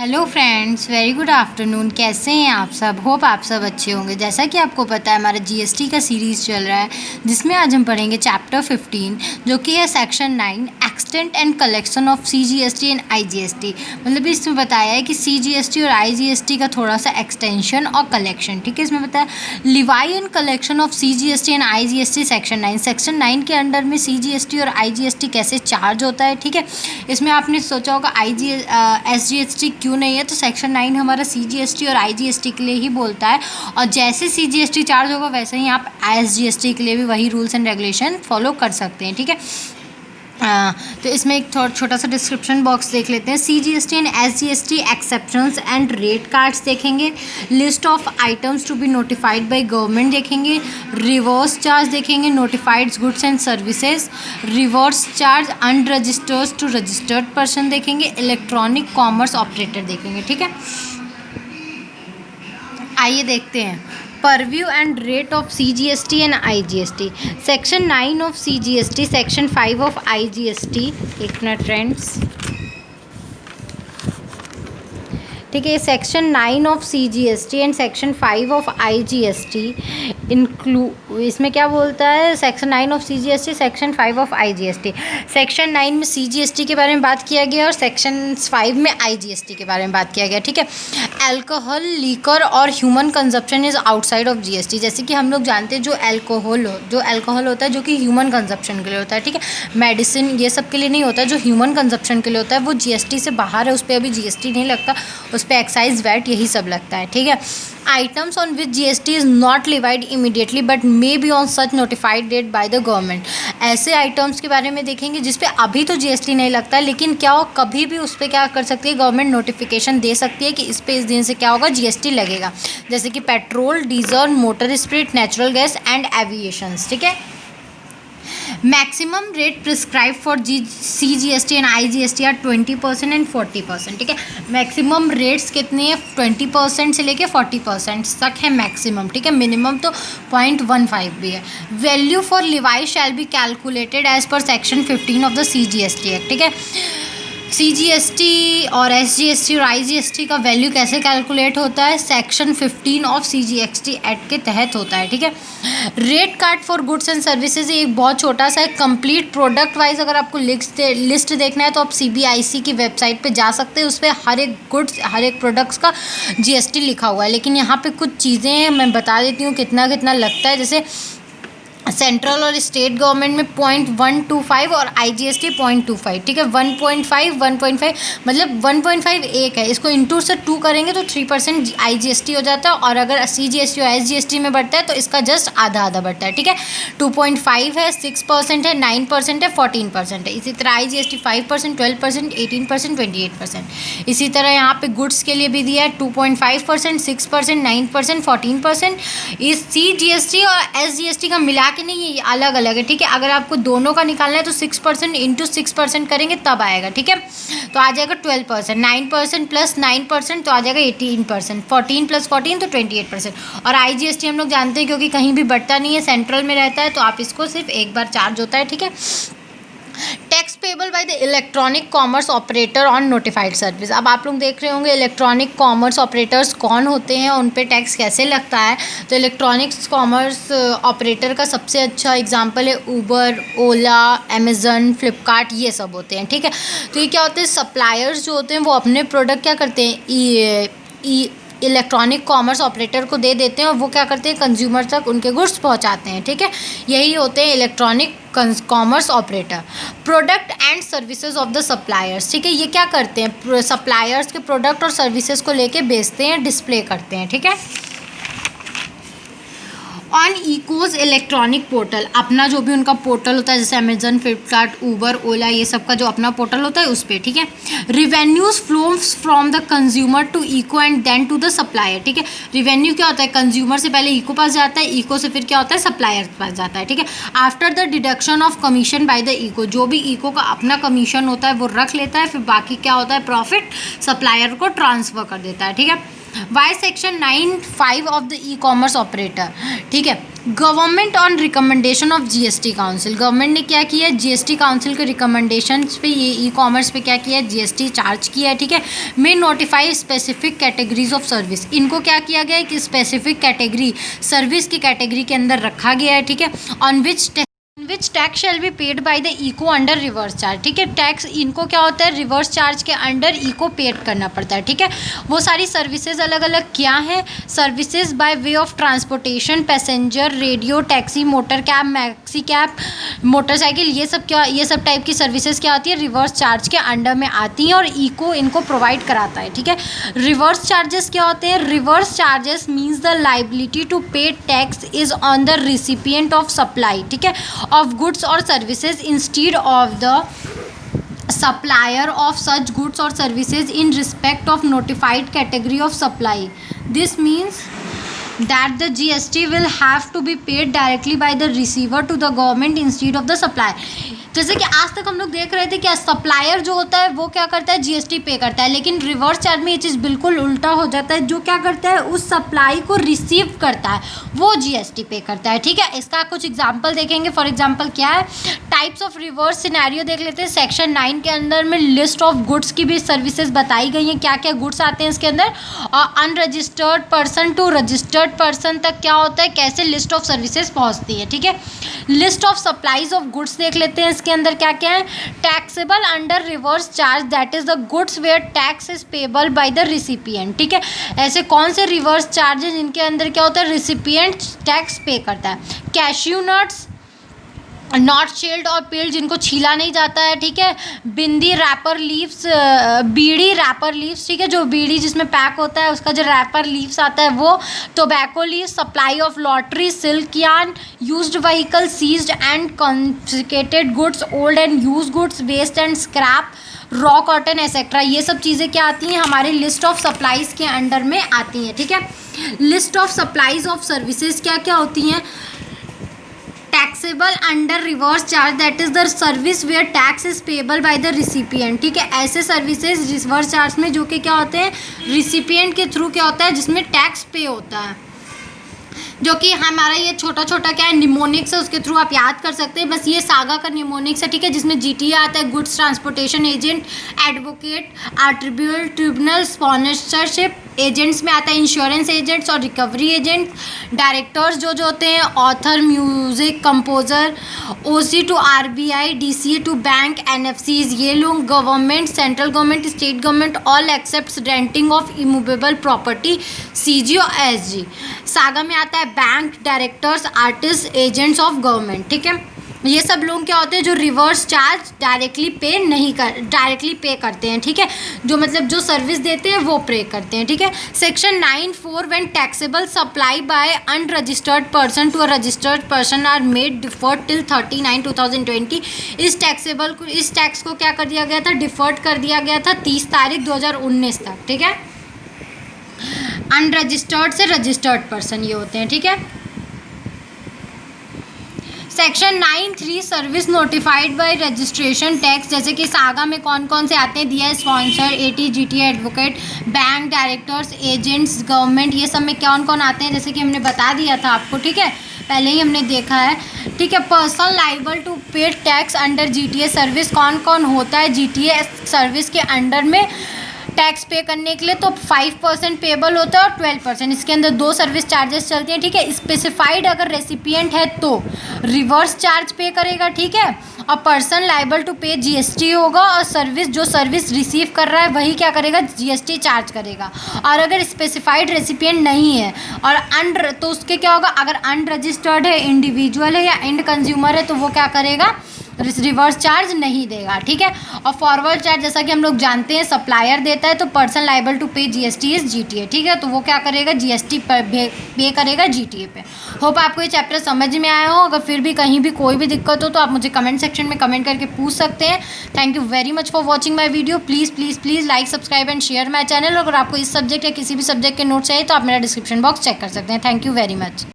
Hello friends, very good afternoon. कैसे हैं आप सब? होप आप सब अच्छे होंगे। जैसा कि आपको पता है, हमारा जीएसटी का सीरीज़ चल रहा है, जिसमें आज हम पढ़ेंगे चैप्टर 15, जो कि है section 9, extent and collection of CGST and IGST. मतलब इसमें बताया है कि सीजीएसटी और आईजीएसटी का थोड़ा सा एक्सटेंशन और कलेक्शन। ठीक है, इसमें बताया Levi and collection of CGST and IGST section 9। Section 9 के अंडर में सीजीएसटी और आईजीएसटी कैसे चार्ज होता है। ठीक है, इसमें आपने सोचा होगा एसजीएसटी क्यों नहीं है, तो सेक्शन 9 हमारा सीजीएसटी और आईजीएसटी के लिए ही बोलता है। और जैसे सीजीएसटी चार्ज होगा वैसे ही आप एसजीएसटी के लिए भी वही रूल्स एंड रेगुलेशन फॉलो कर सकते हैं। ठीक है, तो इसमें एक छोटा सा डिस्क्रिप्शन बॉक्स देख लेते हैं। CGST and SGST exceptions and rate cards देखेंगे, list of items to be notified by government देखेंगे, रिवर्स चार्ज देखेंगे, notified goods and services, reverse charge unregistered to registered person देखेंगे, इलेक्ट्रॉनिक कॉमर्स ऑपरेटर देखेंगे। ठीक है, आइए देखते हैं purview and rate of CGST and IGST. Section 9 of CGST, section 5 of IGST. एक मिनट फ्रेंड्स, ठीक है। Section 9 of CGST and section 5 of IGST इसमें क्या बोलता है? Section 9 of CGST, section 5 of IGST. Section 9 में सीजीएसटी के बारे में बात किया गया और सेक्शन 5 में आईजीएसटी के बारे में बात किया गया। ठीक है, अल्कोहल, लीकर और human consumption is outside of GST. जैसे कि हम लोग जानते हैं जो अल्कोहल होता है जो कि ह्यूमन कंजप्शन के लिए होता है। ठीक है, मेडिसिन ये सब के लिए नहीं होता है। जो ह्यूमन कंजप्शन के लिए होता है वो जीएसटी से बाहर है, उस पर अभी जीएसटी नहीं लगता, उस पर एक्साइज वैट यही सब लगता है। ठीक है, items on which GST is not levied immediately but may be on such notified date by the government. ऐसे आइटम्स के बारे में देखेंगे जिस पे अभी तो जीएसटी नहीं लगता है, लेकिन क्या हो कभी भी उस पर क्या कर सकती है गवर्नमेंट, नोटिफिकेशन दे सकती है कि इस पे इस दिन से क्या होगा, जीएसटी लगेगा। जैसे कि petrol, diesel, motor spirit, natural gas and aviations. ठीक है, maximum rate prescribe for CGST and IGST are 20% and 40%। ठीक है, मैक्सिमम रेट्स कितने हैं? 20% से लेके 40% तक है मैक्सिमम। ठीक है, मिनिमम तो 0.15 भी है। Value for levy shall be calculated as per section 15 of the CGST act. ठीक है, सीजीएसटी और एसजीएसटी और आईजीएसटी का वैल्यू कैसे कैलकुलेट होता है? सेक्शन 15 ऑफ सीजीएसटी एक्ट के तहत होता है। ठीक है, rate card for goods and services एक बहुत छोटा सा है। कंप्लीट प्रोडक्ट वाइज अगर आपको लिस्ट देखना है तो आप सीबीआईसी की वेबसाइट पे जा सकते हैं। उस पर हर एक गुड्स, हर एक प्रोडक्ट्स का जीएसटी लिखा हुआ है। लेकिन यहाँ पे कुछ चीज़ें मैं बता देती हूँ कितना कितना लगता है। जैसे सेंट्रल और स्टेट गवर्नमेंट में 0.125 और आईजीएसटी 0.25। ठीक है, 1.5 मतलब 1.5 एक है, इसको इंटू से 2 करेंगे तो 3% आईजीएसटी हो जाता है। और अगर सीजीएसटी और एसजीएसटी में बढ़ता है तो इसका जस्ट आधा आधा बढ़ता है। ठीक है, 2.5 है, 6% है, 9% है, 14% है। इसी तरह आईजीएसटी 5%, 12%, 18%, 28%। इसी तरह यहाँ पे गुड्स के लिए भी दिया है 2.5%, 6%, 9%, 14%। इस सीजीएसटी और एसजीएसटी का मिला कि नहीं, ये अलग अलग है। ठीक है, अगर आपको दोनों का निकालना है तो 6% इंटू 6% करेंगे तब आएगा। ठीक है, तो आ जाएगा 12%, 9% प्लस 9% तो आ जाएगा 18%, 14 प्लस 14 तो 28%। और आईजीएसटी हम लोग जानते हैं क्योंकि कहीं भी बढ़ता नहीं है, सेंट्रल में रहता है, तो आप इसको सिर्फ एक बार चार्ज होता है। ठीक है, tax payable by the electronic commerce operator on notified service. अब आप लोग देख रहे होंगे इलेक्ट्रॉनिक कॉमर्स ऑपरेटर्स कौन होते हैं, उन पे टैक्स कैसे लगता है। तो इलेक्ट्रॉनिक्स कॉमर्स ऑपरेटर का सबसे अच्छा एग्जांपल है ऊबर, ओला, अमेज़न, फ्लिपकार्ट, ये सब होते हैं। ठीक है, तो ये क्या होते हैं, सप्लायर्स जो होते हैं वो अपने प्रोडक्ट क्या करते हैं, इलेक्ट्रॉनिक कॉमर्स ऑपरेटर को दे देते हैं और वो क्या करते हैं, कंज्यूमर तक उनके गुड्स पहुंचाते हैं। ठीक है, यही होते हैं electronic commerce operator. Product and services of the suppliers. ठीक है, ये क्या करते हैं, सप्लायर्स के प्रोडक्ट और सर्विसेज को लेके बेचते हैं, डिस्प्ले करते हैं। ठीक है, ऑन इकोज इलेक्ट्रॉनिक पोर्टल, अपना जो भी उनका पोर्टल होता है, जैसे अमेजन, फ्लिपकार्ट, ऊबर, ओला, ये सब का जो अपना पोर्टल होता है उस पर। ठीक है, revenues flows from the consumer to ECO and then to the supplier. ठीक है, रिवेन्यू क्या होता है, कंज्यूमर से पहले इको पास जाता है, इको से फिर क्या होता है, सप्लायर के पास जाता है। ठीक है, after the deduction of commission by the ECO, जो भी इको का अपना कमीशन होता है वो रख लेता है, फिर बाकी क्या होता है, प्रॉफिट सप्लायर को ट्रांसफ़र कर देता है। ठीक है, वाई section 9(5) of the e commerce operator. ठीक है, government on recommendation of GST council, government ने क्या किया, जीएसटी काउंसिल के रिकमेंडेशन पे ये ई कॉमर्स पे क्या किया, जीएसटी चार्ज किया है, ठीक है। May notify specific categories of service, इनको क्या किया गया है कि स्पेसिफिक कैटेगरी सर्विस की कैटेगरी के अंदर रखा गया है, ठीक है। On which tax shall be paid by the ECO under reverse charge, ठीक है। टैक्स इनको क्या होता है, रिवर्स चार्ज के अंडर इको पेड करना पड़ता है, ठीक है। वो सारी सर्विसेज अलग अलग क्या है, services by way of transportation, passenger, radio, taxi, motor cab, maxi cab, motorcycle, ये सब टाइप की सर्विसेज क्या होती है, रिवर्स चार्ज के अंडर में आती हैं और इको इनको प्रोवाइड कराता है, ठीक है। रिवर्स चार्जेस क्या होते हैं, reverse charges means the liability to pay tax is on the recipient of supply, ठीक है, of goods or services instead of the supplier of such goods or services in respect of notified category of supply. This means that the GST will have to be paid directly by the receiver to the government instead of the supplier. जैसे कि आज तक हम लोग देख रहे थे कि सप्लायर जो होता है वो क्या करता है, जीएसटी पे करता है, लेकिन रिवर्स चार्ज में ये चीज़ बिल्कुल उल्टा हो जाता है। जो क्या करता है, उस सप्लाई को रिसीव करता है वो जीएसटी पे करता है, ठीक है। इसका कुछ एग्जांपल देखेंगे। फॉर एग्जांपल क्या है, टाइप्स ऑफ रिवर्स सिनेरियो देख लेते हैं। सेक्शन 9 के अंदर में लिस्ट ऑफ गुड्स की भी सर्विसेज बताई गई हैं, क्या क्या गुड्स आते हैं इसके अंदर, और unregistered person to registered person तक क्या होता है, कैसे लिस्ट ऑफ सर्विसेज पहुँचती है, ठीक है। List of supplies of goods देख लेते हैं। इसके अंदर क्या क्या है, taxable under reverse charge that is the goods where tax is payable by the recipient, ठीक है। ऐसे कौन से रिवर्स चार्ज हैं जिनके अंदर क्या होता है, रिसिपिएंट टैक्स पे करता है। कैश्यू नट्स, नॉट शेल्ड और पील्ड जिनको छीला नहीं जाता है, ठीक है। बिंदी, रैपर लीव्स, बीड़ी, रैपर लीव्स, ठीक है, जो बीड़ी जिसमें पैक होता है उसका जो रैपर लीव्स आता है वो। Tobacco leaves, supply of lottery, silk yarn, used vehicle, seized and confiscated goods, old and use goods, waste and scrap, raw cotton etcetera, ये सब चीज़ें क्या आती हैं, हमारे लिस्ट ऑफ सप्लाईज के अंडर में आती हैं, ठीक है। List of supplies of services क्या क्या होती हैं, taxable under reverse charge that is the service where tax is payable by the recipient, ठीक है। ऐसे सर्विसेज रिवर्स चार्ज में जो कि क्या होते हैं, रिसिपिएंट के थ्रू क्या होता है, जिसमें टैक्स पे होता है, जो कि हमारा ये छोटा छोटा क्या है, निमोनिक्स है, उसके थ्रू आप याद कर सकते हैं। बस ये सागा का निमोनिक्स है, ठीक है, जिसमें जीटीए आता है, goods transportation agent, advocate, arbitral, tribunal, sponsorship agents में आता है इंश्योरेंस एजेंट्स और रिकवरी एजेंट। डायरेक्टर्स जो होते हैं, author, music composer, OC to RBI, DCA to bank, NBFCs, ये लोग government, central government, state government, all except renting of immovable property, CG और एसजी। सागा में आता है bank, directors, artist, agents of government, ठीक है। ये सब लोग क्या होते हैं जो रिवर्स चार्ज डायरेक्टली पे करते हैं, ठीक है, जो मतलब जो सर्विस देते हैं वो पे करते हैं, ठीक है। Section 9(4) when taxable supply by unregistered person to a registered person are made deferred till 30/9/2020, इस टैक्स को क्या कर दिया गया था, डिफर्ड कर दिया गया था 30 तारीख 2019 तक, ठीक है। अनरजिस्टर्ड से रजिस्टर्ड पर्सन ये होते हैं, ठीक है। Section 9(3) service notified by registration tax, जैसे कि सागा में कौन कौन से आते हैं, दिया है, sponsor, eighty, GT, advocate, bank, directors, agents, government, ये सब में कौन कौन आते हैं, जैसे कि हमने बता दिया था आपको, ठीक है, पहले ही हमने देखा है, ठीक है। Person liable to pay tax under GTA service, कौन कौन होता है जीटीए सर्विस के अंडर में टैक्स पे करने के लिए, तो 5% पेबल होता है और 12%, इसके अंदर 2 सर्विस चार्जेस चलती हैं, ठीक है। स्पेसिफाइड अगर रेसिपिएंट है तो रिवर्स चार्ज पे करेगा, ठीक है, और पर्सन लाइबल टू पे जीएसटी होगा, और जो सर्विस रिसीव कर रहा है वही क्या करेगा, जीएसटी चार्ज करेगा। और अगर स्पेसिफाइड रेसिपिएंट नहीं है और तो उसके क्या होगा, अगर अनरजिस्टर्ड है, इंडिविजुअल है या एंड कंज्यूमर है, तो वो क्या करेगा, रिवर्स चार्ज नहीं देगा, ठीक है। और फॉरवर्ड चार्ज जैसा कि हम लोग जानते हैं सप्लायर देता है, तो पर्सन लाइबल टू पे जीएसटी इज जीटीए, ठीक है, तो वो क्या करेगा, जीएसटी पे करेगा जीटीए पे। होप आपको ये चैप्टर समझ में आया हो। अगर फिर भी कहीं भी कोई भी दिक्कत हो तो आप मुझे कमेंट सेक्शन में कमेंट करके पूछ सकते हैं। Thank you very much for watching my video. Please like, subscribe and share my channel. अगर आपको इस सब्जेक्ट या किसी भी सब्जेक्ट के नोट्स चाहिए तो आप मेरा डिस्क्रिप्शन बॉक्स चेक कर सकते हैं। Thank you very much.